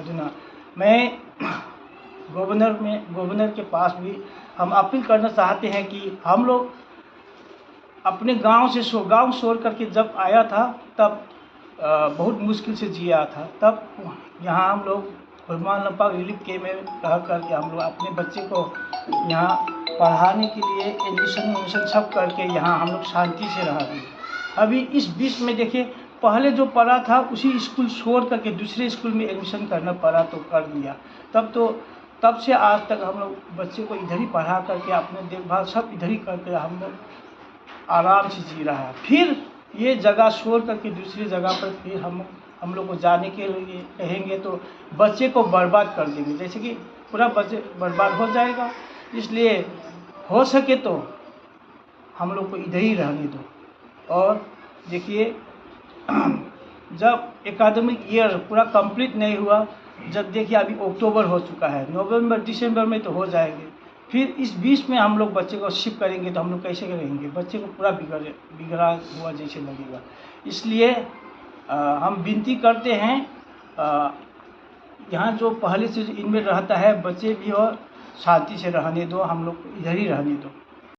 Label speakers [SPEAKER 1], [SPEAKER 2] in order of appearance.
[SPEAKER 1] अधुना मैं गवर्नर के पास भी हम अपील करना चाहते हैं कि हम लोग अपने गांव छोड़ करके जब आया था तब बहुत मुश्किल से जिया था। तब यहाँ हम लोग हनुमान लंपा रिलीफ कैंप में रह करके हम लोग अपने बच्चे को यहाँ पढ़ाने के लिए एडमिशन सब करके यहाँ हम लोग शांति से रह गए। अभी इस बीच में देखिए, पहले जो पढ़ा था उसी स्कूल छोड़ करके दूसरे स्कूल में एडमिशन करना पड़ा तो कर दिया। तब से आज तक हम लोग बच्चे को इधर ही पढ़ा करके अपने देखभाल सब इधर ही करके हम लोग आराम से जी रहा है। फिर ये जगह छोड़ करके दूसरी जगह पर फिर हम लोग को जाने के लिए कहेंगे तो बच्चे को बर्बाद कर देंगे, जैसे कि पूरा बच्चे बर्बाद हो जाएगा। इसलिए हो सके तो हम लोग को इधर ही रहने दो। और देखिए, जब एकेडमिक ईयर पूरा कंप्लीट नहीं हुआ, जब देखिए अभी अक्टूबर हो चुका है, नवंबर दिसंबर में तो हो जाएंगे। फिर इस बीच में हम लोग बच्चे को शिफ्ट करेंगे तो हम लोग कैसे करेंगे? बच्चे को पूरा बिगड़ा हुआ जैसे लगेगा। इसलिए हम विनती करते हैं, यहाँ जो पहले से इनमें रहता है बच्चे भी और शांति से रहने दो, हम लोग इधर ही रहने दो।